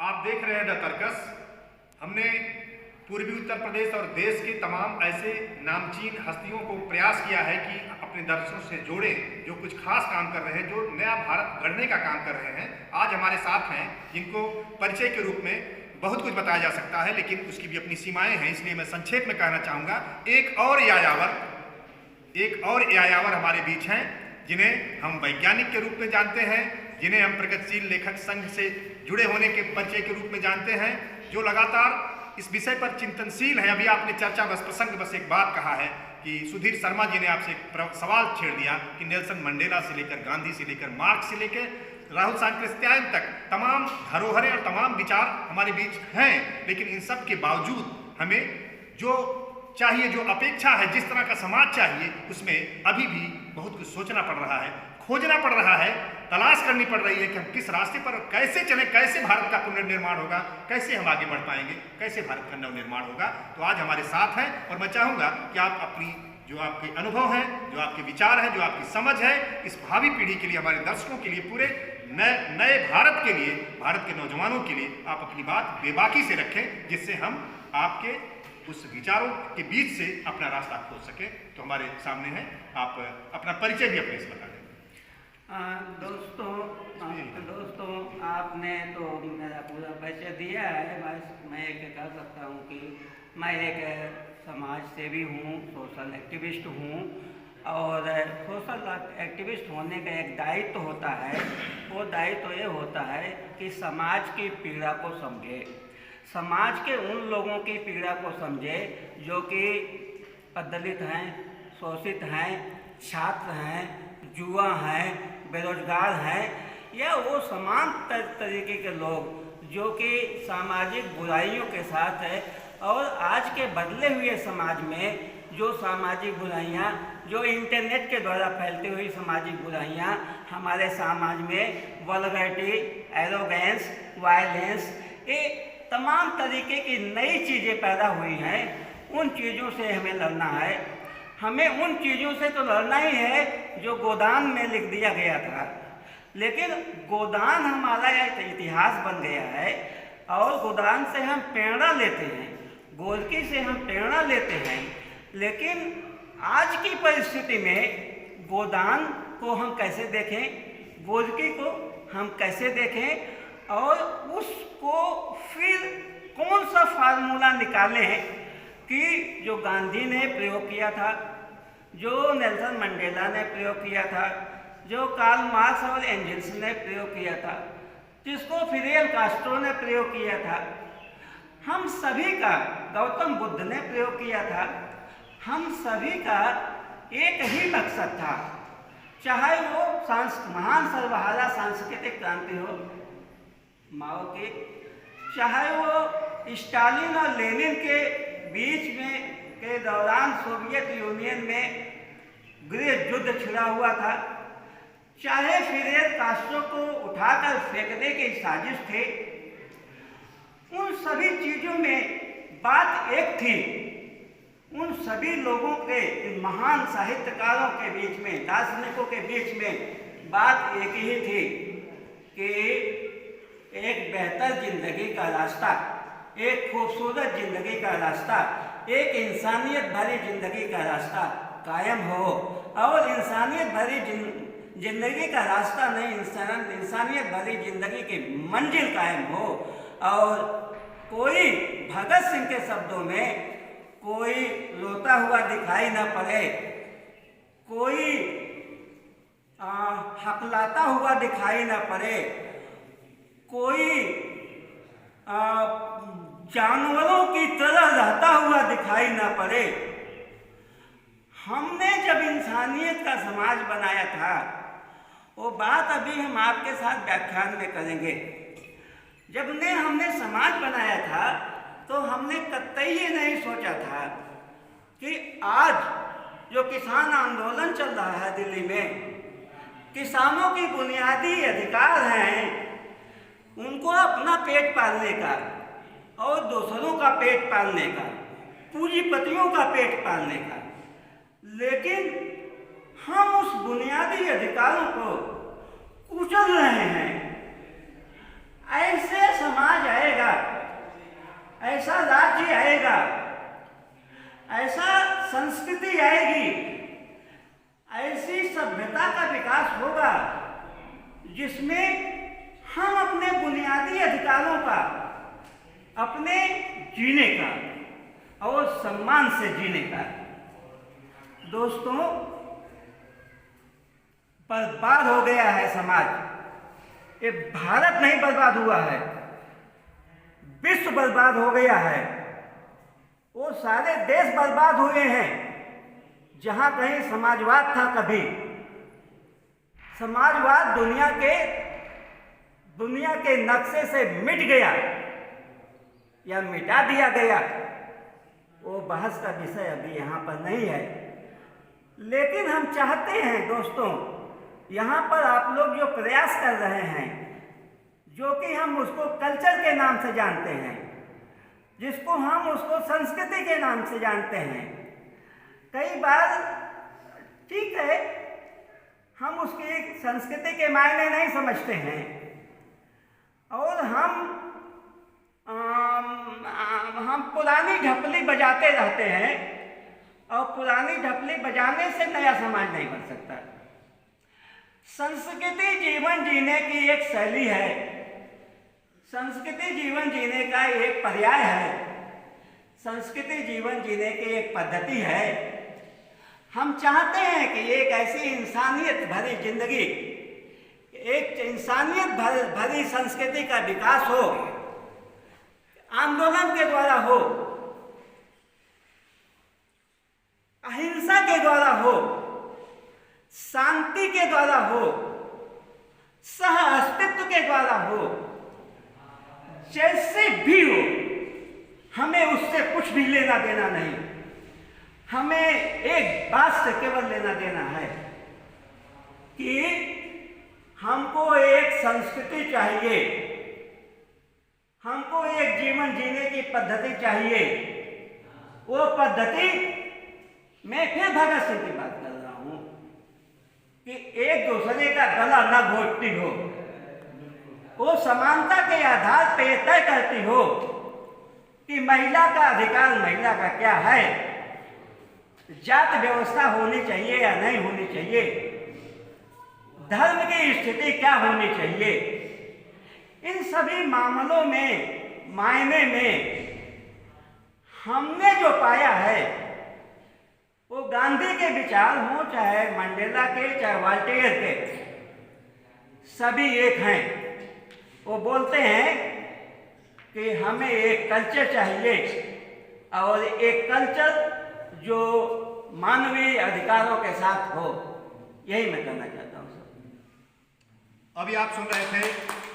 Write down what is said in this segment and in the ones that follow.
आप देख रहे हैं द तर्कस। हमने पूर्वी उत्तर प्रदेश और देश के तमाम ऐसे नामचीन हस्तियों को प्रयास किया है कि अपने दर्शकों से जोड़ें जो कुछ खास काम कर रहे हैं, जो नया भारत गढ़ने का काम कर रहे हैं। आज हमारे साथ हैं जिनको परिचय के रूप में बहुत कुछ बताया जा सकता है, लेकिन उसकी भी अपनी सीमाएं हैं, इसलिए मैं संक्षेप में कहना चाहूँगा। एक और यायावर हमारे बीच हैं जिन्हें हम वैज्ञानिक के रूप में जानते हैं, जिन्हें हम प्रगतिशील लेखक संघ से जुड़े होने के परिचय के रूप में जानते हैं, जो लगातार इस विषय पर चिंतनशील है। अभी आपने चर्चा बस प्रसंग बस एक बात कहा है कि सुधीर शर्मा जी ने आपसे एक सवाल छेड़ दिया कि नेल्सन मंडेला से लेकर गांधी से लेकर मार्क्स से लेकर राहुल सांकृत्यायन तक तमाम धरोहरें और तमाम विचार हमारे बीच हैं, लेकिन इन सब के बावजूद हमें जो चाहिए, जो अपेक्षा है, जिस तरह का समाज चाहिए, उसमें अभी भी बहुत कुछ सोचना पड़ रहा है, खोजना पड़ रहा है, तलाश करनी पड़ रही है कि हम किस रास्ते पर कैसे चलें, कैसे भारत का पुनर्निर्माण होगा, कैसे हम आगे बढ़ पाएंगे, कैसे भारत का नवनिर्माण होगा। तो आज हमारे साथ हैं और मैं चाहूँगा कि आप अपनी जो आपके अनुभव हैं, जो आपके विचार हैं, जो आपकी समझ है, इस भावी पीढ़ी के लिए, हमारे दर्शकों के लिए, पूरे नए भारत के लिए, भारत के नौजवानों के लिए आप अपनी बात बेबाकी से रखें, जिससे हम आपके उस विचारों के बीच से अपना रास्ता खोज सकें। तो हमारे सामने हैं, आप अपना परिचय भी अपने से बता दें। दोस्तों आपने तो मेरा पूरा परिचय दिया है। मैं एक कह सकता हूँ कि मैं एक समाज सेवी हूँ, सोशल एक्टिविस्ट हूँ, और सोशल एक्टिविस्ट होने का एक दायित्व होता है। वो दायित्व ये होता है कि समाज की पीड़ा को समझे, समाज के उन लोगों की पीड़ा को समझे जो कि दलित हैं, शोषित हैं, छात्र हैं, युवा हैं, बेरोजगार हैं, या वो समान तरीके के लोग जो कि सामाजिक बुराइयों के साथ है। और आज के बदले हुए समाज में जो सामाजिक बुराइयाँ, जो इंटरनेट के द्वारा फैलती हुई सामाजिक बुराइयाँ हमारे समाज में वल्गैरिटी, एरोगेंस, वायलेंस, ये तमाम तरीके की नई चीज़ें पैदा हुई हैं। उन चीज़ों से हमें लड़ना है। हमें उन चीज़ों से तो लड़ना ही है जो गोदान में लिख दिया गया था, लेकिन गोदान हमारा एक इतिहास बन गया है और गोदान से हम प्रेरणा लेते हैं, गोलकी से हम प्रेरणा लेते हैं। लेकिन आज की परिस्थिति में गोदान को हम कैसे देखें, गोलकी को हम कैसे देखें, और उसको फिर कौन सा फार्मूला निकालें कि जो गांधी ने प्रयोग किया था, जो नेल्सन मंडेला ने प्रयोग किया था, जो कार्ल मार्क्स और एंजेल्स ने प्रयोग किया था, जिसको फिडेल कास्ट्रो ने प्रयोग किया था, हम सभी का, गौतम बुद्ध ने प्रयोग किया था, हम सभी का एक ही मकसद था। चाहे वो महान सर्वहारा सांस्कृतिक क्रांति हो माओ की, चाहे वो स्टालिन और लेनिन के बीच में के दौरान सोवियत यूनियन में गृह युद्ध छिड़ा हुआ था, चाहे फिडेल कास्ट्रो को उठाकर फेंकने की साजिश थी, उन सभी चीज़ों में बात एक थी। उन सभी लोगों के, महान साहित्यकारों के बीच में, दार्शनिकों के बीच में बात एक ही थी कि एक बेहतर जिंदगी का रास्ता, एक खूबसूरत जिंदगी का रास्ता, एक इंसानियत भरी जिंदगी का रास्ता कायम हो। और इंसानियत भरी जिंदगी का रास्ता नहीं, इंसानियत भरी जिंदगी की मंजिल कायम हो। और कोई भगत सिंह के शब्दों में कोई रोता हुआ दिखाई न पड़े, कोई हकलाता हुआ दिखाई न पड़े, कोई जानवरों की तरह रहता हुआ दिखाई न पड़े। हमने जब इंसानियत का समाज बनाया था, वो बात अभी हम आपके साथ व्याख्यान में करेंगे। जब हमने समाज बनाया था तो हमने कतई ये नहीं सोचा था कि आज जो किसान आंदोलन चल रहा है दिल्ली में, किसानों की बुनियादी अधिकार हैं उनको अपना पेट पालने का और दूसरों का पेट पालने का, पूंजीपतियों का पेट पालने का, लेकिन हम उस बुनियादी अधिकारों को कुचल रहे हैं। ऐसे समाज है अधिकारों का, अपने जीने का और सम्मान से जीने का। दोस्तों, बर्बाद हो गया है समाज। ये भारत नहीं बर्बाद हुआ है, विश्व बर्बाद हो गया है। वो सारे देश बर्बाद हुए हैं जहां कहीं समाजवाद था। कभी समाजवाद दुनिया के नक्शे से मिट गया या मिटा दिया गया, वो बहस का विषय अभी यहाँ पर नहीं है। लेकिन हम चाहते हैं दोस्तों, यहाँ पर आप लोग जो प्रयास कर रहे हैं, जो कि हम उसको कल्चर के नाम से जानते हैं, जिसको हम उसको संस्कृति के नाम से जानते हैं, कई बार ठीक है हम उसकी संस्कृति के मायने नहीं समझते हैं और हम पुरानी ढपली बजाते रहते हैं और पुरानी ढपली बजाने से नया समाज नहीं बन सकता। संस्कृति जीवन जीने की एक शैली है, संस्कृति जीवन जीने का एक पर्याय है, संस्कृति जीवन जीने की एक पद्धति है। हम चाहते हैं कि एक ऐसी इंसानियत भरी जिंदगी, एक इंसानियत भरी संस्कृति का विकास हो, आंदोलन के द्वारा हो, अहिंसा के द्वारा हो, शांति के द्वारा हो, सह अस्तित्व के द्वारा हो, जैसे भी हो, हमें उससे कुछ भी लेना देना नहीं। हमें एक बात से केवल लेना देना है कि हमको एक संस्कृति चाहिए, हमको एक जीवन जीने की पद्धति चाहिए। वो पद्धति, मैं फिर भगत सिंह की बात कर रहा हूं कि एक दूसरे का गला न घोटती हो, वो समानता के आधार पर तय करती हो कि महिला का अधिकार महिला का क्या है, जात व्यवस्था होनी चाहिए या नहीं होनी चाहिए, धर्म की स्थिति क्या होनी चाहिए। इन सभी मामलों में, मायने में हमने जो पाया है वो गांधी के विचार हों, चाहे मंडेला के, चाहे वाल्टेयर के, सभी एक हैं। वो बोलते हैं कि हमें एक कल्चर चाहिए और एक कल्चर जो मानवीय अधिकारों के साथ हो। यही मैं कहना चाहता हूँ सर। अभी आप सुन रहे थे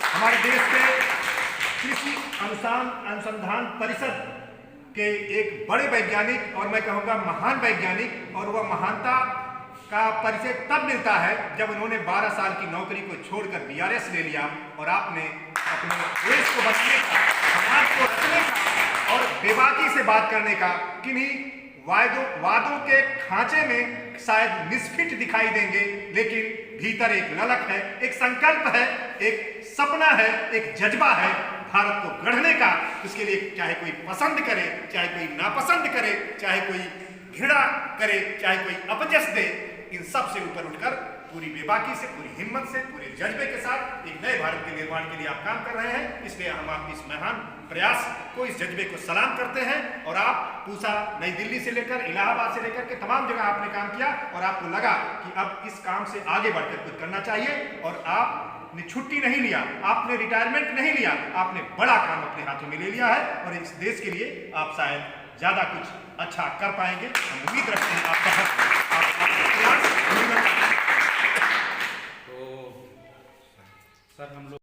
हमारे देश के कृषि अनुसंधान परिषद के एक बड़े वैज्ञानिक, और मैं कहूँगा महान वैज्ञानिक, और वह महानता का परिचय तब मिलता है जब उन्होंने 12 साल की नौकरी को छोड़कर बीआरएस ले लिया और आपने अपने देश को बचाने का, समाज को रचने का और बेबाकी से बात करने का, किन्हीं वादों के खांचे में शायद निष्फिट दिखाई देंगे, लेकिन भीतर एक ललक है, एक संकल्प है, एक सपना है, एक जज्बा है भारत को गढ़ने का। उसके लिए चाहे कोई पसंद करे, चाहे कोई नापसंद करे, चाहे कोई घृणा करे, चाहे कोई अपजस दे, इन सब से ऊपर उठकर पूरी बेबाकी से, पूरी हिम्मत से, पूरे जज्बे के साथ एक नए भारत के निर्माण के लिए आप काम कर रहे हैं। इसलिए हम आपके इस महान प्रयास को, इस जज्बे को सलाम करते हैं। और आप पूसा, नई दिल्ली से लेकर इलाहाबाद से लेकर के तमाम जगह आपने काम किया और आपको लगा कि अब इस काम से आगे बढ़कर कुछ करना चाहिए, और आपने छुट्टी नहीं लिया, आपने रिटायरमेंट नहीं लिया, आपने बड़ा काम अपने हाथों में ले लिया है और इस देश के लिए आप शायद ज्यादा कुछ अच्छा कर पाएंगे। हम उम्मीद रखते हैं आपका प्रयास। तो सर हम लोग